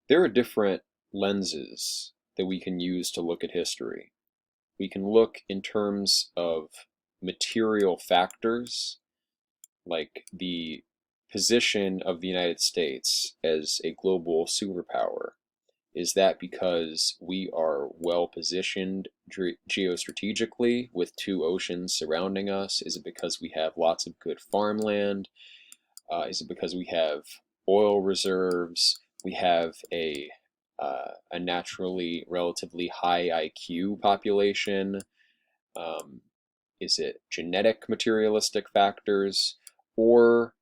There are different lenses that we can use to look at history. We can look in terms of material factors, like the position of the United States as a global superpower. Is that because we are well positioned geostrategically with two oceans surrounding us? Is it because we have lots of good farmland? Is it because we have oil reserves? We have a naturally relatively high IQ population? Um, is it genetic materialistic factors? Or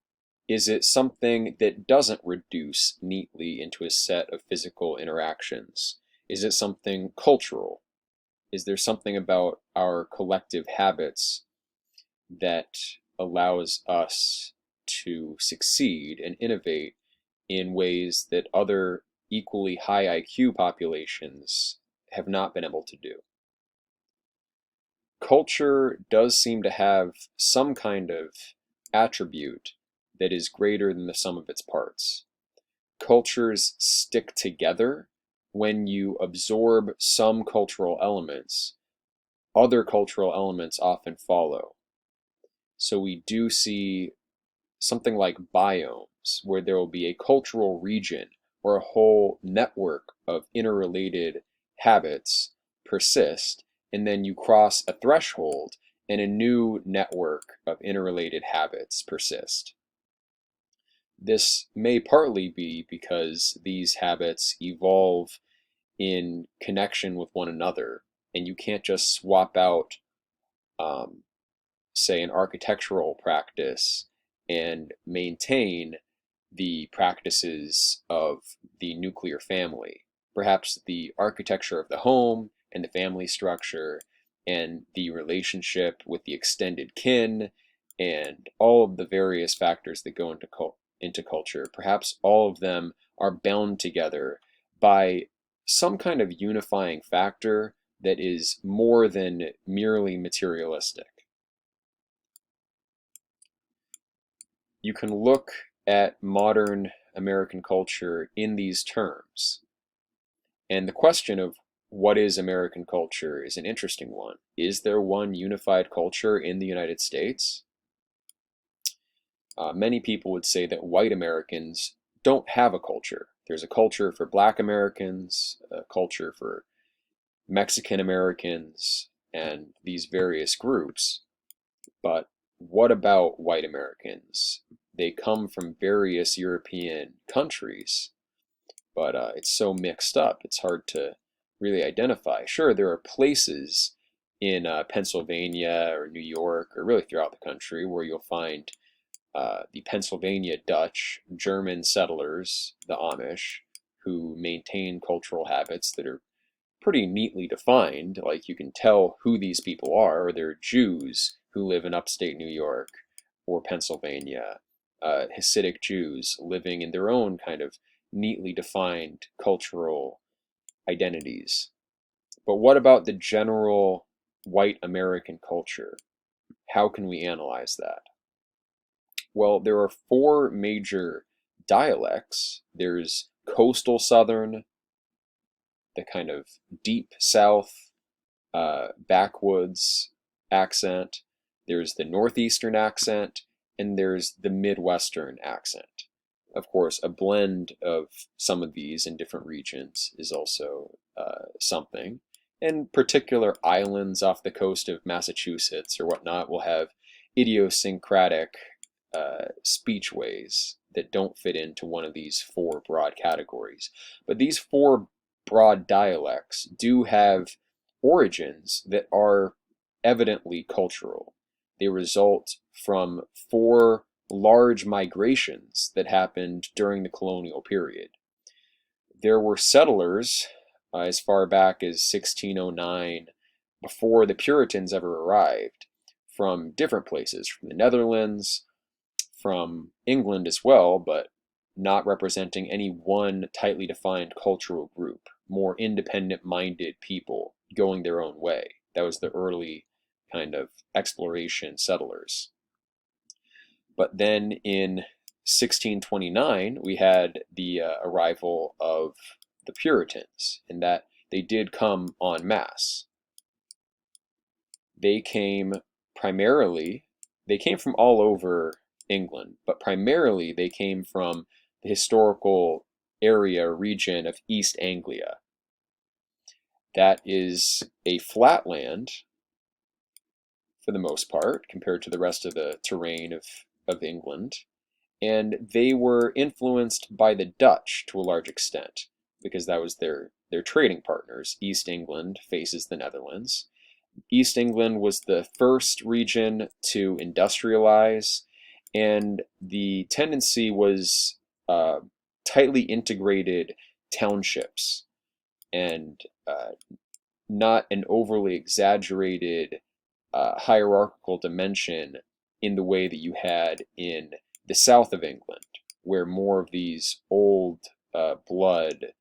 is it something that doesn't reduce neatly into a set of physical interactions? Is it something cultural? Is there something about our collective habits that allows us to succeed and innovate in ways that other equally high IQ populations have not been able to do? Culture does seem to have some kind of attribute that is greater than the sum of its parts. Cultures stick together when you absorb some cultural elements. Other cultural elements often follow. So we do see something like biomes, where there will be a cultural region or a whole network of interrelated habits persist, and then you cross a threshold and a new network of interrelated habits persist. This may partly be because these habits evolve in connection with one another, and you can't just swap out, um, say, an architectural practice and maintain the practices of the nuclear family. Perhaps the architecture of the home and the family structure and the relationship with the extended kin and all of the various factors that go into culture, perhaps all of them are bound together by some kind of unifying factor that is more than merely materialistic. You can look at modern American culture in these terms. And the question of what is American culture is an interesting one. Is there one unified culture in the United States? Many people would say that white Americans don't have a culture. There's a culture for Black Americans, a culture for Mexican Americans, and these various groups. But what about white Americans? They come from various European countries, but it's so mixed up, it's hard to really identify. Sure, there are places in Pennsylvania or New York or really throughout the country where you'll find the Pennsylvania Dutch, German settlers, the Amish, who maintain cultural habits that are pretty neatly defined. Like you can tell who these people are, or they're Jews who live in upstate New York or Pennsylvania, Hasidic Jews living in their own kind of neatly defined cultural identities. But what about the general white American culture? How can we analyze that? Well, there are four major dialects. There's coastal Southern, the kind of deep South, backwoods accent. There's the Northeastern accent, and there's the Midwestern accent. Of course, a blend of some of these in different regions is also something. And particular islands off the coast of Massachusetts or whatnot will have idiosyncratic speechways that don't fit into one of these four broad categories. But these four broad dialects do have origins that are evidently cultural. They result from four large migrations that happened during the colonial period. There were settlers as far back as 1609, before the Puritans ever arrived, from different places, from the Netherlands, from England as well, but not representing any one tightly defined cultural group, more independent-minded people going their own way. That was the early kind of exploration settlers. But then in 1629, we had the arrival of the Puritans, in that they did come en masse. They came primarily, they came from all over England, but primarily they came from the historical region of East Anglia. That is a flat land for the most part compared to the rest of the terrain of England. And they were influenced by the Dutch to a large extent, because that was their trading partners. East England faces the Netherlands. East England was the first region to industrialize, and the tendency was tightly integrated townships, and not an overly exaggerated hierarchical dimension in the way that you had in the south of England, where more of these old blood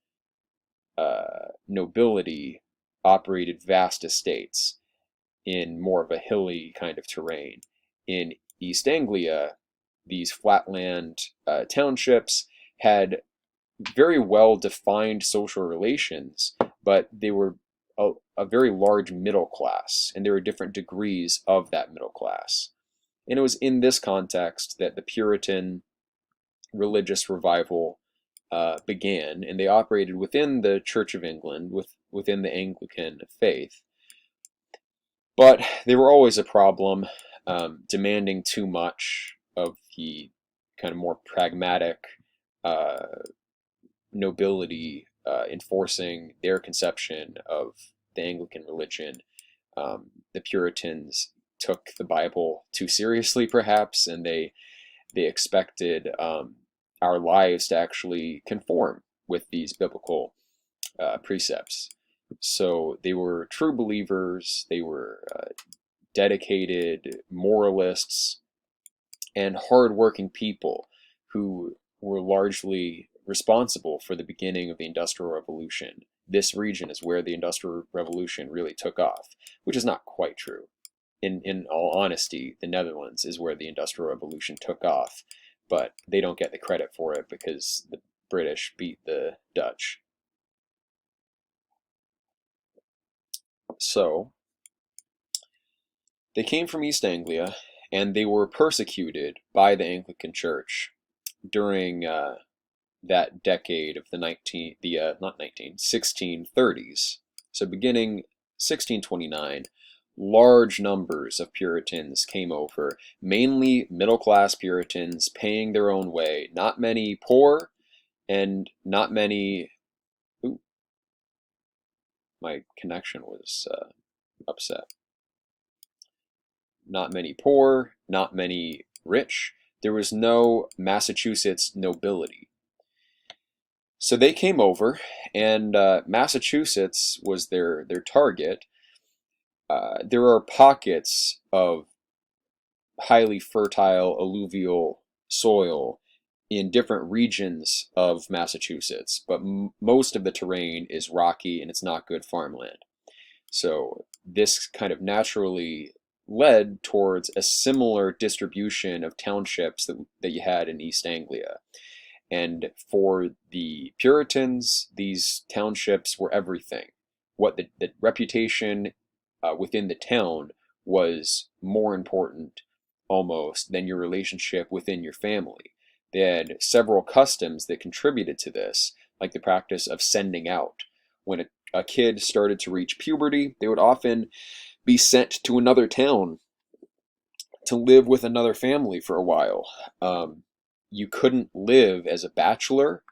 nobility operated vast estates in more of a hilly kind of terrain. In East Anglia, these flatland townships had very well defined social relations, but they were a very large middle class, and there were different degrees of that middle class. And it was in this context that the Puritan religious revival began, and they operated within the Church of England, within the Anglican faith. But they were always a problem, demanding too much of the kind of more pragmatic nobility, enforcing their conception of the Anglican religion. The Puritans took the Bible too seriously, perhaps, and they expected our lives to actually conform with these biblical precepts. So they were true believers, they were dedicated moralists, and hardworking people who were largely responsible for the beginning of the Industrial Revolution. This region is where the Industrial Revolution really took off, which is not quite true. In all honesty, the Netherlands is where the Industrial Revolution took off, but they don't get the credit for it because the British beat the Dutch. So, they came from East Anglia, and they were persecuted by the Anglican Church during that decade of the 1630s. So beginning 1629, large numbers of Puritans came over, mainly middle-class Puritans paying their own way. Not many poor, and not many... Ooh, my connection was upset. Not many poor, not many rich. There was no Massachusetts nobility. So they came over, and Massachusetts was their target. There are pockets of highly fertile alluvial soil in different regions of Massachusetts, but most of the terrain is rocky and it's not good farmland. So this kind of naturally led towards a similar distribution of townships that you had in East Anglia. And for the Puritans, these townships were everything. What the reputation within the town was more important almost than your relationship within your family. They had several customs that contributed to this, like the practice of sending out. When a kid started to reach puberty, they would often be sent to another town to live with another family for a while. You couldn't live as a bachelor.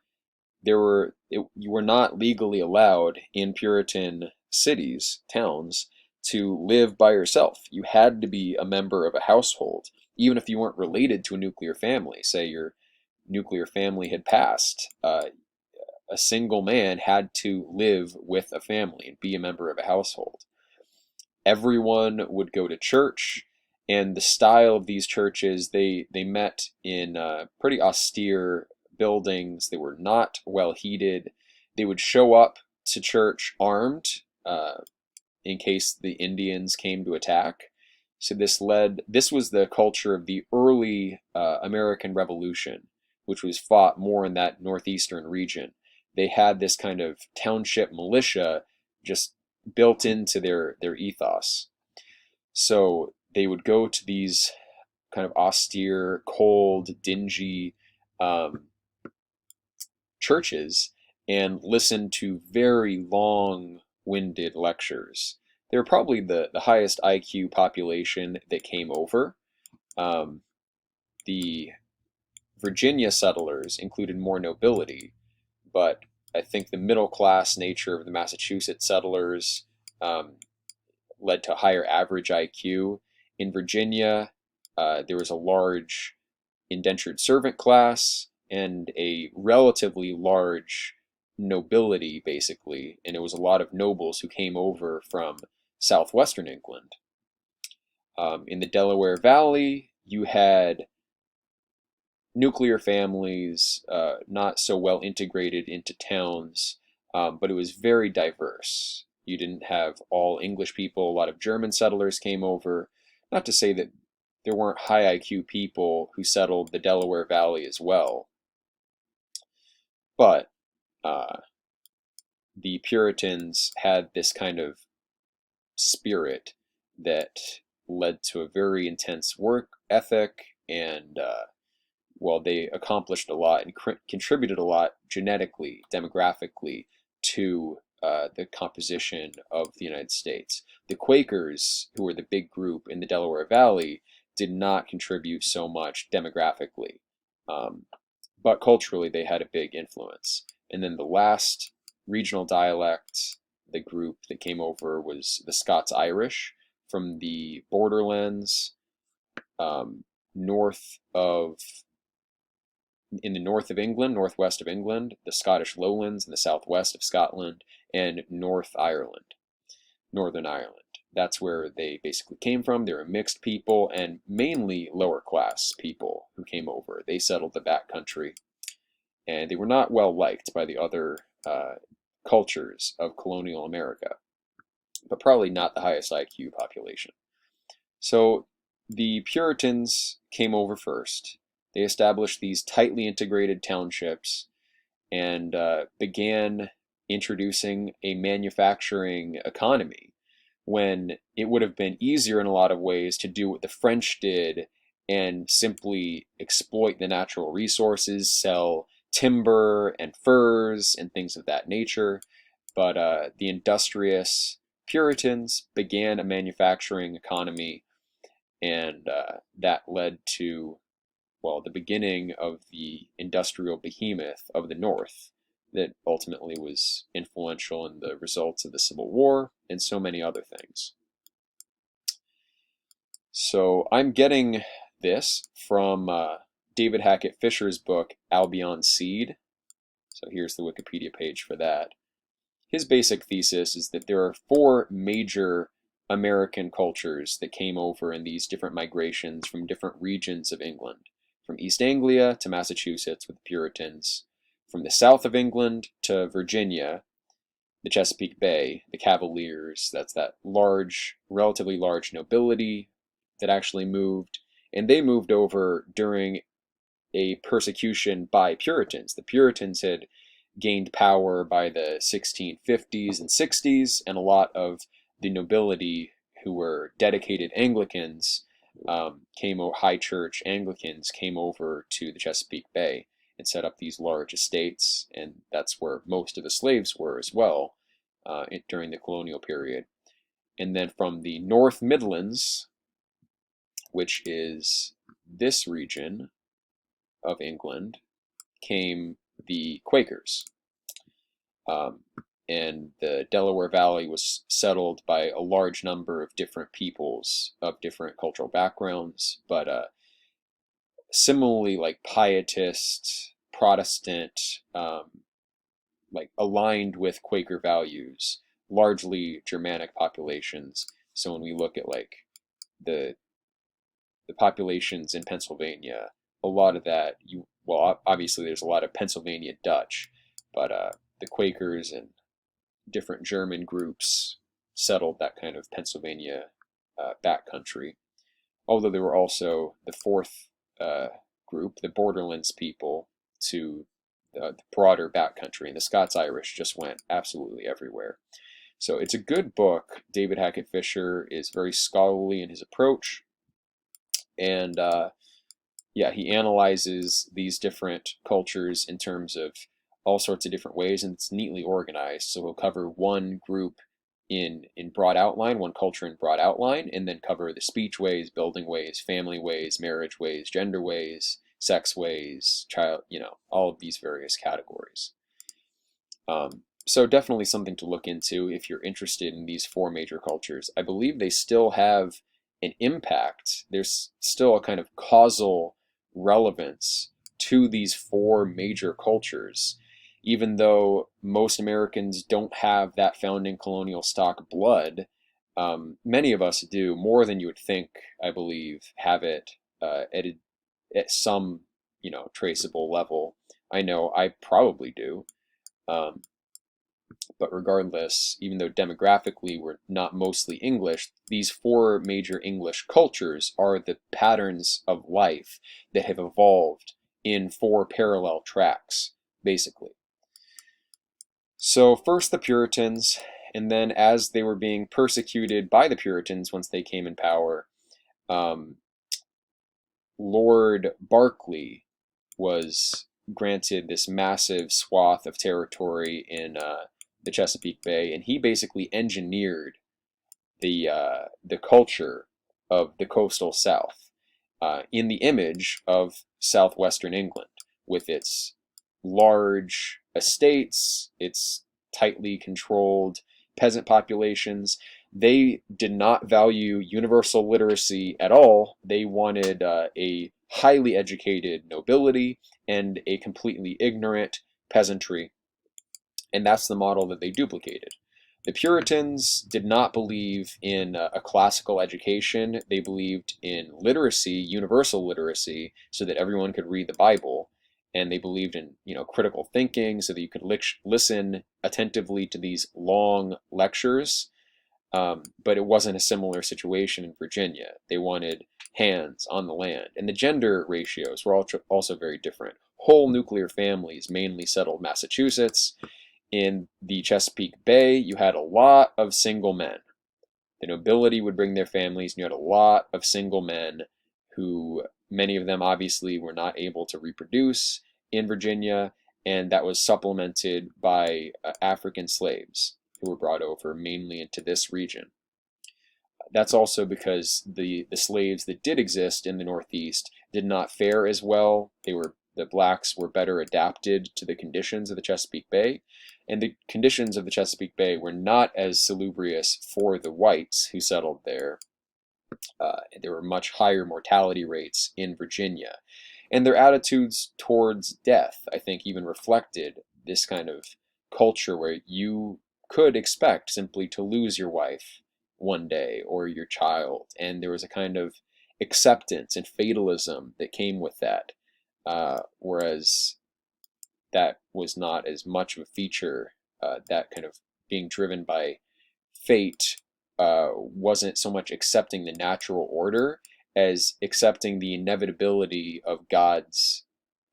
You were not legally allowed in Puritan cities, towns, to live by yourself. You had to be a member of a household, even if you weren't related to a nuclear family. Say your nuclear family had passed, a single man had to live with a family and be a member of a household. Everyone would go to church, and the style of these churches, they met in pretty austere buildings. They were not well heated. They would show up to church armed in case the Indians came to attack. So this was the culture of the early American Revolution. which was fought more in that northeastern region. They had this kind of township militia just built into their ethos. So they would go to these kind of austere, cold, dingy churches and listen to very long-winded lectures. They were probably the highest IQ population that came over. The Virginia settlers included more nobility, but I think the middle class nature of the Massachusetts settlers led to a higher average IQ. In Virginia, there was a large indentured servant class and a relatively large nobility, basically, and it was a lot of nobles who came over from southwestern England. In the Delaware Valley, you had nuclear families, not so well integrated into towns, but it was very diverse. You didn't have all English people, a lot of German settlers came over. Not to say that there weren't high IQ people who settled the Delaware Valley as well, but the Puritans had this kind of spirit that led to a very intense work ethic, and well, they accomplished a lot and contributed a lot genetically, demographically, to the composition of the United States. The Quakers, who were the big group in the Delaware Valley, did not contribute so much demographically, but culturally they had a big influence. And then the last regional dialect, the group that came over, was the Scots Irish from the borderlands in the north of England, northwest of England, the Scottish lowlands in the southwest of Scotland, and Northern Ireland. That's where they basically came from. They were mixed people and mainly lower class people who came over. They settled the back country, and they were not well liked by the other cultures of colonial America, but probably not the highest IQ population. So the Puritans came over first. They established these tightly integrated townships and began introducing a manufacturing economy, when it would have been easier in a lot of ways to do what the French did and simply exploit the natural resources, sell timber and furs and things of that nature. But the industrious Puritans began a manufacturing economy, and that led to, well, the beginning of the industrial behemoth of the North that ultimately was influential in the results of the Civil War and so many other things. So I'm getting this from David Hackett Fisher's book, Albion Seed. So here's the Wikipedia page for that. His basic thesis is that there are 4 major American cultures that came over in these different migrations from different regions of England, from East Anglia to Massachusetts with the Puritans, from the south of England to Virginia, the Chesapeake Bay, the Cavaliers, that's that relatively large nobility that actually moved, and they moved over during a persecution by Puritans. The Puritans had gained power by the 1650s and 60s, and a lot of the nobility who were dedicated Anglicans, high church Anglicans, came over to the Chesapeake Bay and set up these large estates, and that's where most of the slaves were as well during the colonial period. And then from the North Midlands, which is this region of England, came the Quakers. And the Delaware Valley was settled by a large number of different peoples of different cultural backgrounds, but similarly, like pietist, Protestant, like aligned with Quaker values, largely Germanic populations. So when we look at like the populations in Pennsylvania, a lot of that, well, obviously there's a lot of Pennsylvania Dutch, but the Quakers and different German groups settled that kind of Pennsylvania backcountry. Although there were also the fourth group, the Borderlands people, to the broader backcountry, and the Scots Irish just went absolutely everywhere. So it's a good book. David Hackett Fisher is very scholarly in his approach, and yeah, he analyzes these different cultures in terms of all sorts of different ways, and it's neatly organized. So he'll cover one group in broad outline, one culture in broad outline, and then cover the speech ways, building ways, family ways, marriage ways, gender ways, sex ways, child, all of these various categories. So definitely something to look into if you're interested in these four major cultures. I believe they still have an impact. There's still a kind of causal relevance to these four major cultures, even though most Americans don't have that founding colonial stock blood. Many of us do, more than you would think, I believe, have it at some, traceable level. I know I probably do. But regardless, even though demographically we're not mostly English, these four major English cultures are the patterns of life that have evolved in four parallel tracks, basically. So first the Puritans, and then as they were being persecuted by the Puritans once they came in power, Lord Berkeley was granted this massive swath of territory in the Chesapeake Bay, and he basically engineered the culture of the coastal South in the image of southwestern England, with its large estates, its tightly controlled peasant populations. They did not value universal literacy at all. They wanted a highly educated nobility and a completely ignorant peasantry. And that's the model that they duplicated. The Puritans did not believe in a classical education. They believed in literacy, universal literacy, so that everyone could read the Bible. And they believed in, critical thinking, so that you could listen attentively to these long lectures. But it wasn't a similar situation in Virginia. They wanted hands on the land. And the gender ratios were also very different. Whole nuclear families mainly settled Massachusetts. In the Chesapeake Bay, you had a lot of single men. The nobility would bring their families, and you had a lot of single men who, many of them obviously were not able to reproduce in Virginia, and that was supplemented by African slaves who were brought over mainly into this region. That's also because the slaves that did exist in the Northeast did not fare as well. The blacks were better adapted to the conditions of the Chesapeake Bay, and the conditions of the Chesapeake Bay were not as salubrious for the whites who settled there. There were much higher mortality rates in Virginia, and their attitudes towards death, I think, even reflected this kind of culture where you could expect simply to lose your wife one day or your child, and there was a kind of acceptance and fatalism that came with that. Whereas that was not as much of a feature. That kind of being driven by fate wasn't so much accepting the natural order as accepting the inevitability of God's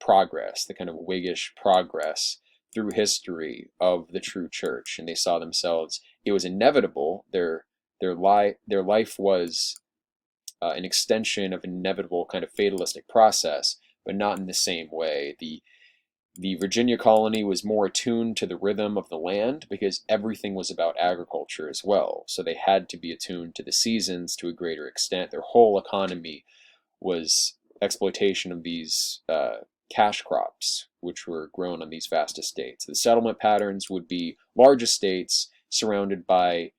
progress, the kind of Whiggish progress through history of the true church. And they saw themselves, it was inevitable. Their life was an extension of an inevitable kind of fatalistic process, but not in the same way. The Virginia colony was more attuned to the rhythm of the land because everything was about agriculture as well. So they had to be attuned to the seasons to a greater extent. Their whole economy was exploitation of these cash crops, which were grown on these vast estates. The settlement patterns would be large estates surrounded by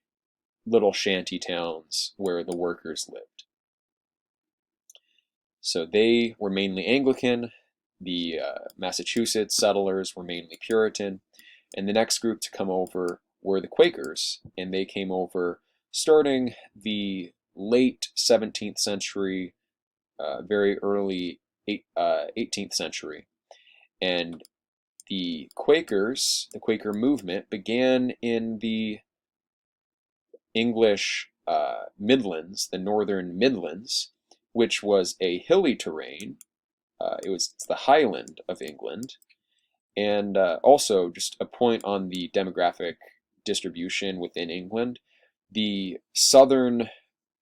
little shanty towns where the workers lived. So they were mainly Anglican. The Massachusetts settlers were mainly Puritan. And the next group to come over were the Quakers, and they came over starting the late 17th century, very early 18th century. And the Quakers, the Quaker movement, began in the English Midlands, the northern Midlands, which was a hilly terrain it's the Highland of England. And also, just a point on the demographic distribution within England, the southern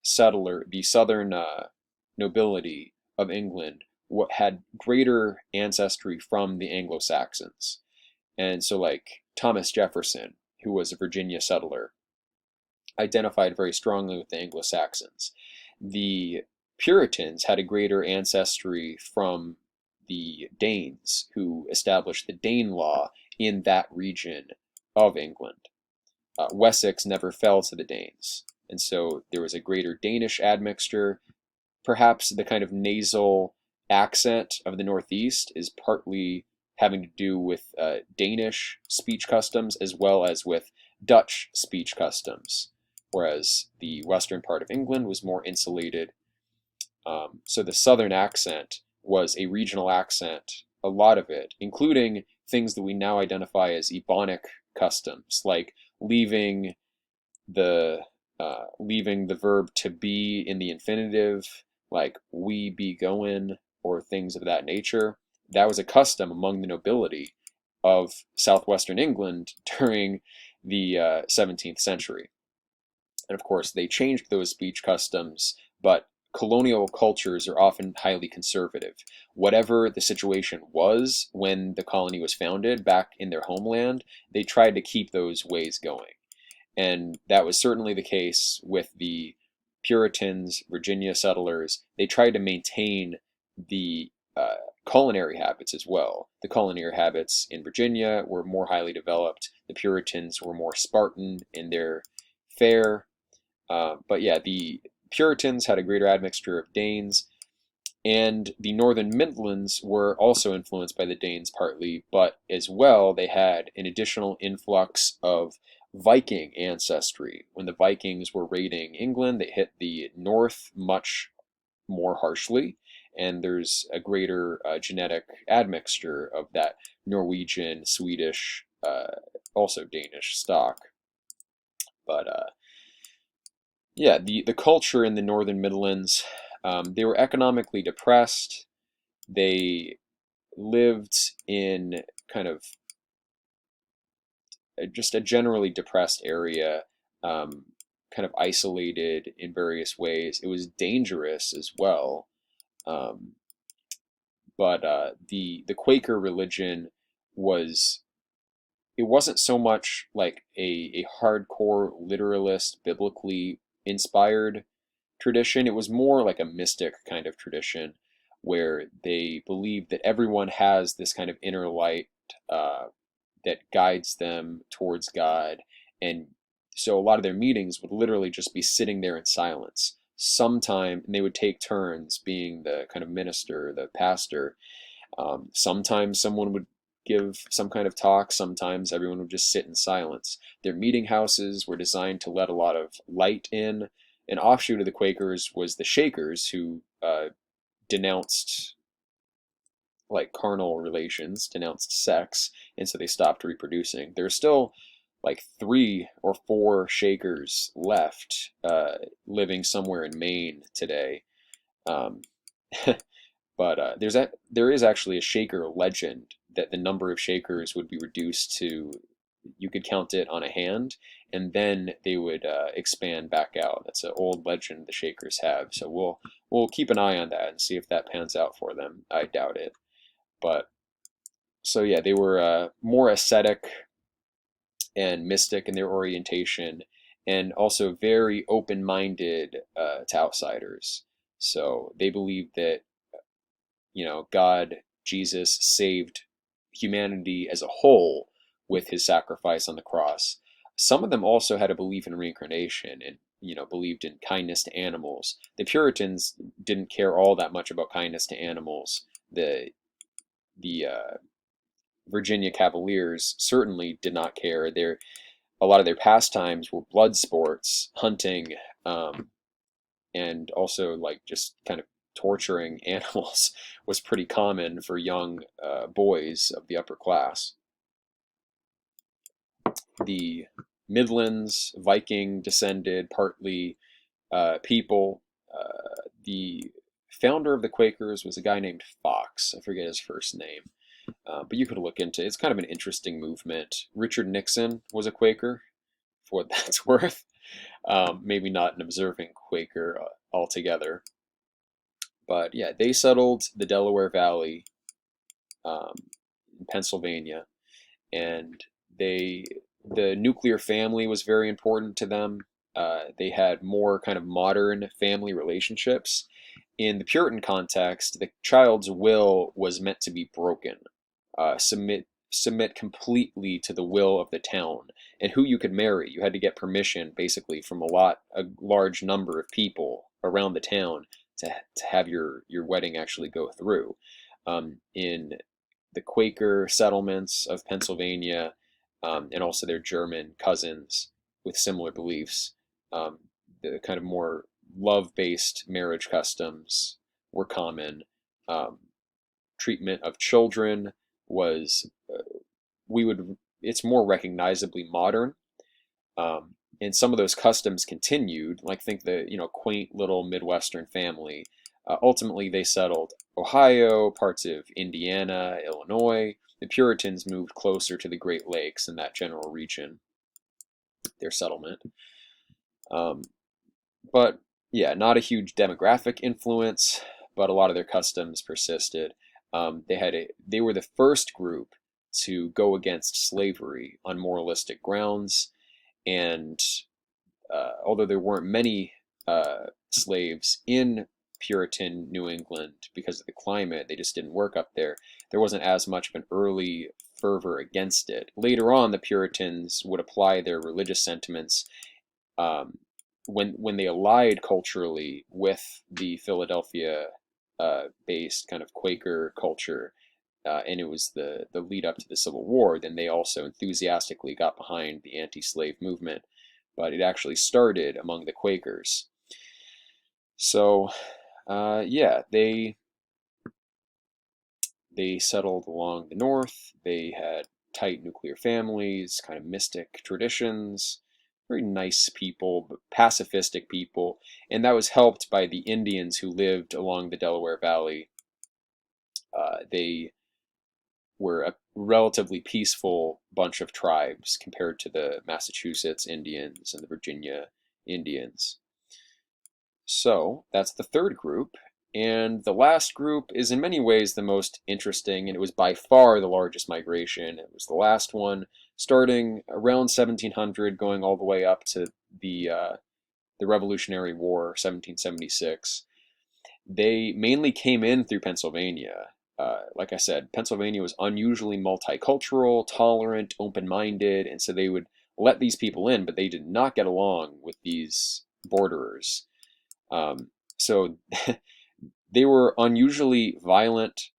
the southern nobility of England had greater ancestry from the Anglo-Saxons. And so, like Thomas Jefferson, who was a Virginia settler, identified very strongly with the Anglo-Saxons. The Puritans had a greater ancestry from the Danes, who established the Danelaw in that region of England. Wessex never fell to the Danes, and so there was a greater Danish admixture. Perhaps the kind of nasal accent of the Northeast is partly having to do with Danish speech customs as well as with Dutch speech customs, whereas the western part of England was more insulated. So the southern accent was a regional accent, a lot of it, including things that we now identify as Ebonic customs, like leaving the verb to be in the infinitive, like we be going, or things of that nature. That was a custom among the nobility of southwestern England during the 17th century. And of course, they changed those speech customs, but colonial cultures are often highly conservative. Whatever the situation was when the colony was founded back in their homeland, they tried to keep those ways going. And that was certainly the case with the Puritans, Virginia settlers. They tried to maintain the culinary habits as well. The culinary habits in Virginia were more highly developed. The Puritans were more Spartan in their fare. But yeah, the Puritans had a greater admixture of Danes, and the northern Midlands were also influenced by the Danes partly, but as well they had an additional influx of Viking ancestry. When the Vikings were raiding England, they hit the north much more harshly, and there's a greater genetic admixture of that Norwegian, Swedish, also Danish stock. But yeah, the culture in the northern Midlands, they were economically depressed. They lived in kind of just a generally depressed area, kind of isolated in various ways. It was dangerous as well. Um, but the Quaker religion was, it wasn't so much like a hardcore literalist, biblically inspired tradition. It was more like a mystic kind of tradition where they believed that everyone has this kind of inner light that guides them towards God. And so a lot of their meetings would literally just be sitting there in silence. Sometime and they would take turns being the kind of minister, the pastor. Sometimes someone would give some kind of talk. Sometimes everyone would just sit in silence. Their meeting houses were designed to let a lot of light in. An offshoot of the Quakers was the Shakers, who denounced like carnal relations, denounced sex, and so they stopped reproducing. There's still like 3 or 4 Shakers left, living somewhere in Maine today. Um, but there is actually a Shaker legend that the number of Shakers would be reduced to, you could count it on a hand, and then they would expand back out. That's an old legend the Shakers have. So we'll keep an eye on that and see if that pans out for them. I doubt it. But so yeah, they were more ascetic and mystic in their orientation, and also very open-minded to outsiders. So they believed that, you know, God, Jesus saved humanity as a whole with his sacrifice on the cross. Some of them also had a belief in reincarnation and, you know, believed in kindness to animals. The Puritans didn't care all that much about kindness to animals. The Virginia Cavaliers certainly did not care. A lot of their pastimes were blood sports, hunting, and also like just kind of torturing animals was pretty common for young boys of the upper class. The Midlands, Viking descended partly people, the founder of the Quakers was a guy named Fox. I forget his first name, but you could look into it. It's kind of an interesting movement. Richard Nixon was a Quaker, for what that's worth. Maybe not an observant Quaker altogether. But yeah, they settled the Delaware Valley in Pennsylvania, and the nuclear family was very important to them. They had more kind of modern family relationships. In the Puritan context, the child's will was meant to be broken, submit completely to the will of the town, and who you could marry. You had to get permission, basically, from a large number of people around the town to have your wedding actually go through. In the Quaker settlements of Pennsylvania, and also their German cousins with similar beliefs, the kind of more love-based marriage customs were common. Treatment of children was it's more recognizably modern, and some of those customs continued. Like, think the quaint little Midwestern family. Ultimately, they settled Ohio, parts of Indiana, Illinois. The Puritans moved closer to the Great Lakes in that general region, their settlement. But yeah, not a huge demographic influence, but a lot of their customs persisted. They were the first group to go against slavery on moralistic grounds, and although there weren't many slaves in Puritan New England because of the climate, they just didn't work up there. There wasn't as much of an early fervor against it. Later on, the Puritans would apply their religious sentiments when they allied culturally with the Philadelphia based kind of Quaker culture, and it was the lead up to the Civil War. Then they also enthusiastically got behind the anti-slave movement, but it actually started among the Quakers. So yeah, they settled along the north. They had tight nuclear families, kind of mystic traditions, very nice people, but pacifistic people, and that was helped by the Indians who lived along the Delaware Valley. They were a relatively peaceful bunch of tribes compared to the Massachusetts Indians and the Virginia Indians. So that's the third group. And the last group is in many ways the most interesting, and it was by far the largest migration. It was the last one, starting around 1700, going all the way up to the Revolutionary War, 1776. They mainly came in through Pennsylvania. Like I said, Pennsylvania was unusually multicultural, tolerant, open-minded, and so they would let these people in, but they did not get along with these borderers. So they were unusually violent,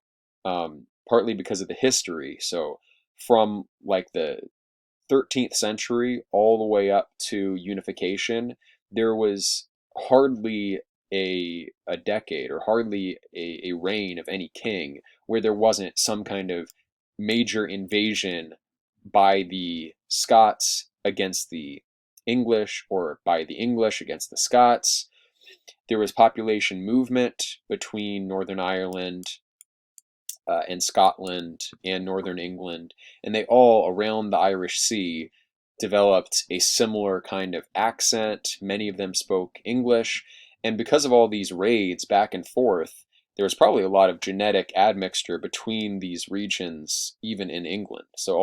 partly because of the history. So from like the 13th century all the way up to unification, there was hardly a decade or hardly a reign of any king where there wasn't some kind of major invasion by the Scots against the English, or by the English against the Scots. There was population movement between Northern Ireland and Scotland and Northern England, and they all, around the Irish Sea, developed a similar kind of accent. Many of them spoke English, and because of all these raids back and forth, there was probably a lot of genetic admixture between these regions, even in England. So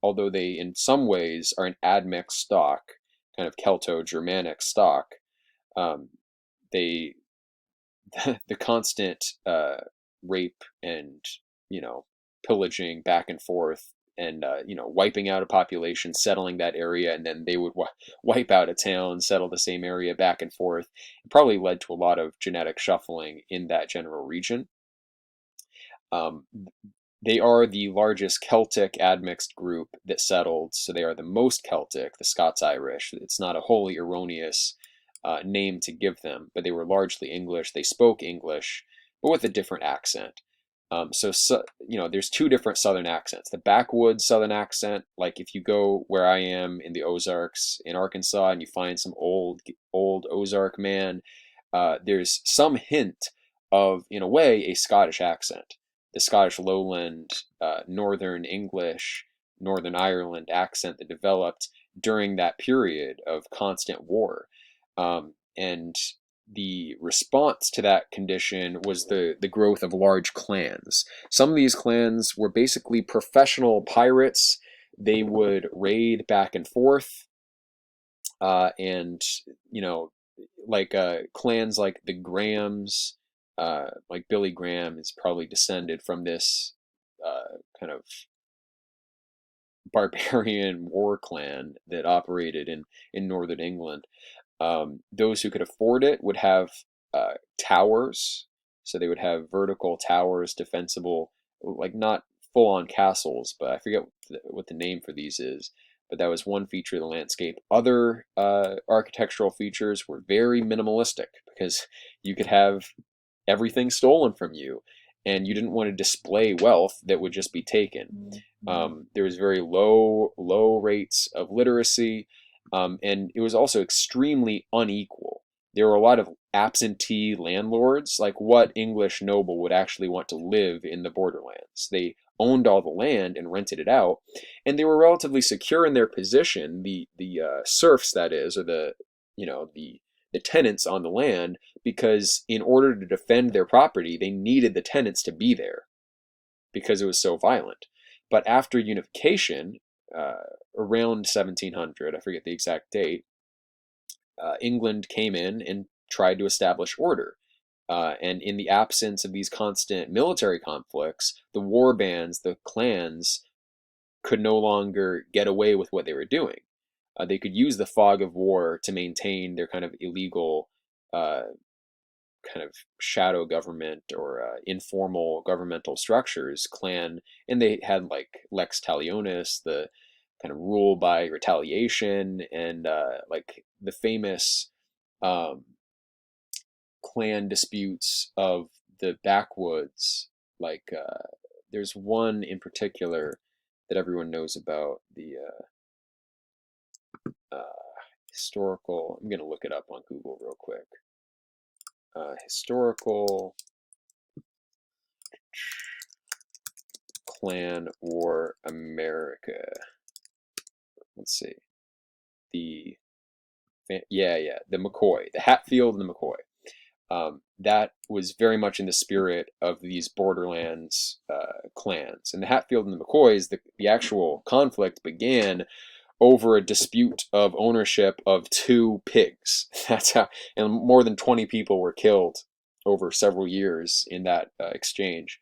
although they in some ways are an admixed stock, kind of Celto-Germanic stock, they the constant rape and pillaging back and forth, and wiping out a population, settling that area, and then they would wipe out a town, settle the same area back and forth. It probably led to a lot of genetic shuffling in that general region. They are the largest Celtic admixed group that settled, so they are the most Celtic, the Scots Irish. It's not a wholly erroneous name to give them, but they were largely English. They spoke English, but with a different accent. There's two different Southern accents. The backwoods Southern accent, like if you go where I am in the Ozarks in Arkansas and you find some old Ozark man, there's some hint of, in a way, a Scottish accent. The Scottish Lowland, Northern English, Northern Ireland accent that developed during that period of constant war. And the response to that condition was the growth of large clans. Some of these clans were basically professional pirates. They would raid back and forth, and like clans like the Grahams, like Billy Graham is probably descended from this kind of barbarian war clan that operated in northern England. Those who could afford it would have towers, so they would have vertical towers, defensible, like not full-on castles, but I forget what the name for these is. But that was one feature of the landscape. Other architectural features were very minimalistic because you could have everything stolen from you, and you didn't want to display wealth that would just be taken. There was very low rates of literacy, and it was also extremely unequal. There were a lot of absentee landlords. Like, what English noble would actually want to live in the borderlands? They owned all the land and rented it out, and they were relatively secure in their position. The serfs, that is, or the tenants on the land, because in order to defend their property, they needed the tenants to be there because it was so violent. But after unification, around 1700, I forget the exact date, England came in and tried to establish order. And in the absence of these constant military conflicts, the war bands, the clans, could no longer get away with what they were doing. They could use the fog of war to maintain their kind of illegal, kind of shadow government or informal governmental structures, clan, and they had like lex talionis, the kind of rule by retaliation, and like the famous clan disputes of the backwoods. Like there's one in particular that everyone knows about, the historical. I'm going to look it up on Google real quick. Historical Clan War America. Let's see. The McCoy, the Hatfield and the McCoy. That was very much in the spirit of these Borderlands clans. And the Hatfield and the McCoys, the actual conflict began over a dispute of ownership of 2 pigs. That's how, and more than 20 people were killed over several years in that exchange.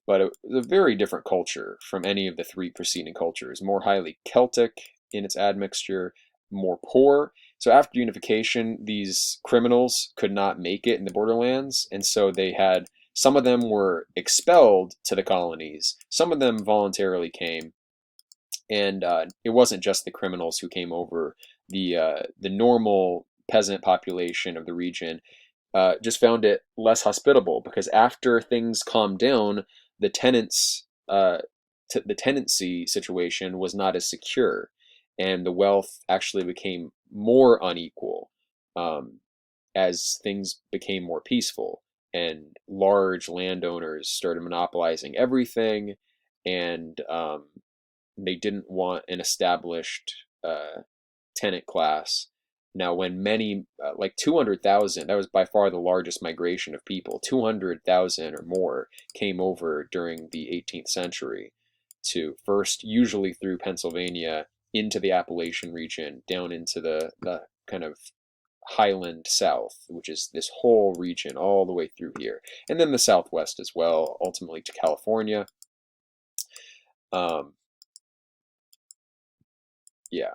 But it was a very different culture from any of the 3 preceding cultures. More highly Celtic in its admixture, more poor. So after unification, these criminals could not make it in the borderlands, and so they had, some of them were expelled to the colonies, some of them voluntarily came, and it wasn't just the criminals who came over. The normal peasant population of the region just found it less hospitable, because after things calmed down, the the tenancy situation was not as secure, and the wealth actually became more unequal as things became more peaceful, and large landowners started monopolizing everything, and they didn't want an established tenant class. Now, when many, like 200,000, that was by far the largest migration of people, 200,000 or more came over during the 18th century, to first, usually through Pennsylvania, into the Appalachian region, down into the kind of Highland South, which is this whole region all the way through here, and then the Southwest as well, ultimately to California. Yeah,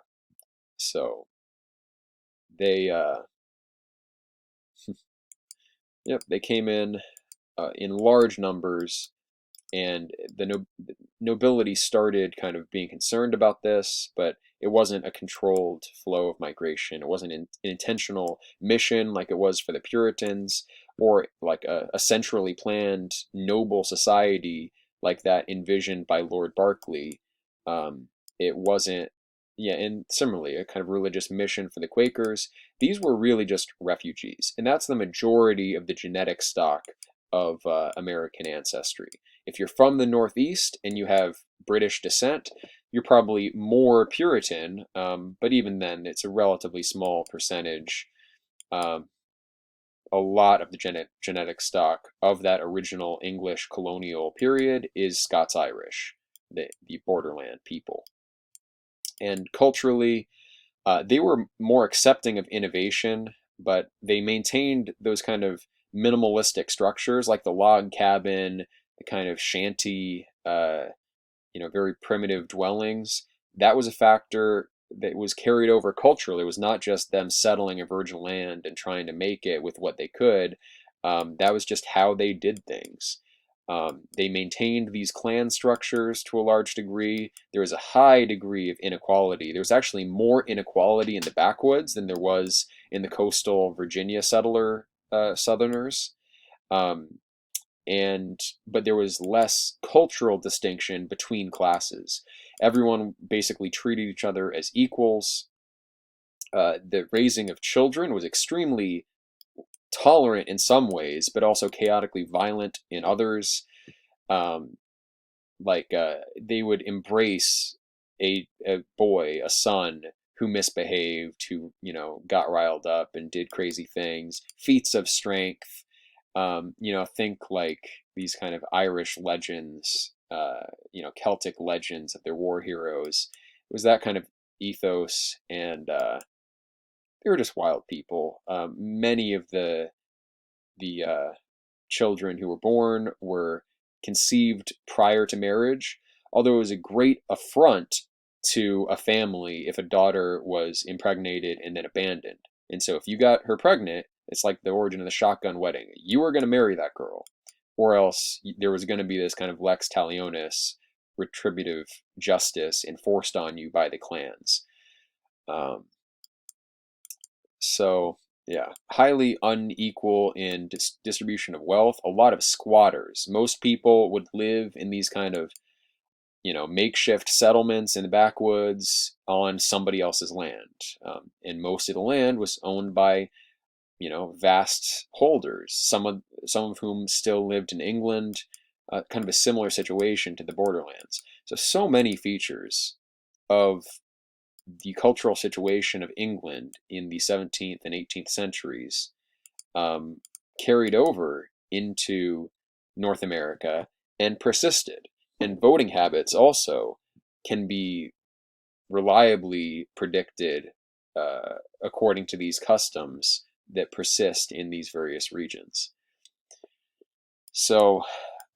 so they yep, they came in large numbers, and the nobility started kind of being concerned about this, but it wasn't a controlled flow of migration. It wasn't an intentional mission like it was for the Puritans, or like a centrally planned noble society like that envisioned by Lord Berkeley. It wasn't, yeah, and similarly, a kind of religious mission for the Quakers. These were really just refugees, and that's the majority of the genetic stock of American ancestry. If you're from the Northeast and you have British descent, you're probably more Puritan, but even then, it's a relatively small percentage. Um, a lot of the genetic stock of that original English colonial period is Scots Irish, the borderland people. And culturally, they were more accepting of innovation, but they maintained those kind of minimalistic structures like the log cabin, the kind of shanty, very primitive dwellings. That was a factor that was carried over culturally. It was not just them settling a virgin land and trying to make it with what they could. That was just how they did things. They maintained these clan structures to a large degree. There was a high degree of inequality. There was actually more inequality in the backwoods than there was in the coastal Virginia settler Southerners. Um, but there was less cultural distinction between classes. Everyone basically treated each other as equals. The raising of children was extremely tolerant in some ways, but also chaotically violent in others. Um, they would embrace a boy, a son who misbehaved, who got riled up and did crazy things, feats of strength. Think like these kind of Irish legends, Celtic legends of their war heroes. It was that kind of ethos, and they were just wild people. Many of the children who were born were conceived prior to marriage, although it was a great affront to a family if a daughter was impregnated and then abandoned. And so if you got her pregnant, it's like the origin of the shotgun wedding. You were going to marry that girl, or else there was going to be this kind of lex talionis, retributive justice enforced on you by the clans. Um, so yeah, highly unequal in distribution of wealth. A lot of squatters. Most people would live in these kind of makeshift settlements in the backwoods on somebody else's land, and most of the land was owned by vast holders. Some of whom still lived in England. Kind of a similar situation to the borderlands. So many features of the cultural situation of England in the 17th and 18th centuries carried over into North America and persisted. And voting habits also can be reliably predicted according to these customs that persist in these various regions. So,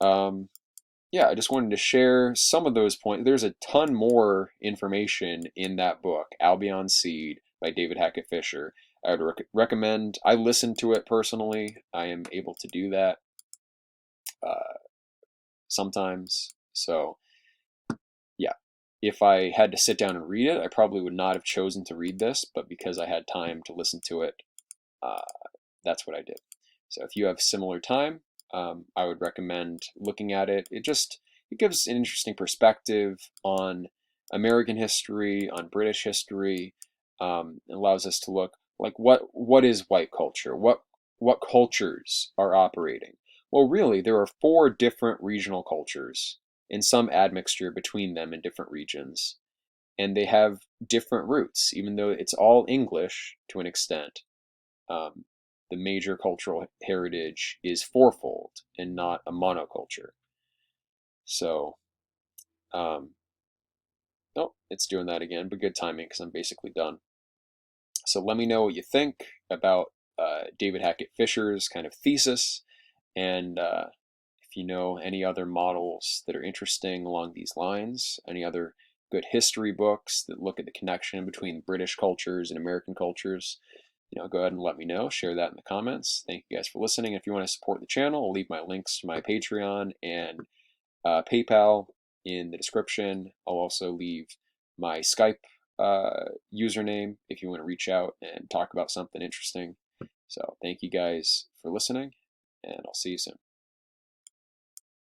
yeah, I just wanted to share some of those points. There's a ton more information in that book, Albion Seed by David Hackett Fisher. I would recommend. I listened to it personally. I am able to do that sometimes. So, yeah, if I had to sit down and read it, I probably would not have chosen to read this, but because I had time to listen to it, that's what I did. So if you have similar time, I would recommend looking at it. It gives an interesting perspective on American history, on British history. It allows us to look like what is white culture? What cultures are operating? Well, really, there are 4 different regional cultures and some admixture between them in different regions. And they have different roots, even though it's all English to an extent. The major cultural heritage is fourfold and not a monoculture. So, oh, it's doing that again, but good timing because I'm basically done. So let me know what you think about David Hackett Fisher's kind of thesis, and if you know any other models that are interesting along these lines, any other good history books that look at the connection between British cultures and American cultures, go ahead and let me know. Share that in the comments. Thank you guys for listening. If you want to support the channel, I'll leave my links to my Patreon and PayPal in the description. I'll also leave my Skype username if you want to reach out and talk about something interesting. So thank you guys for listening, and I'll see you soon.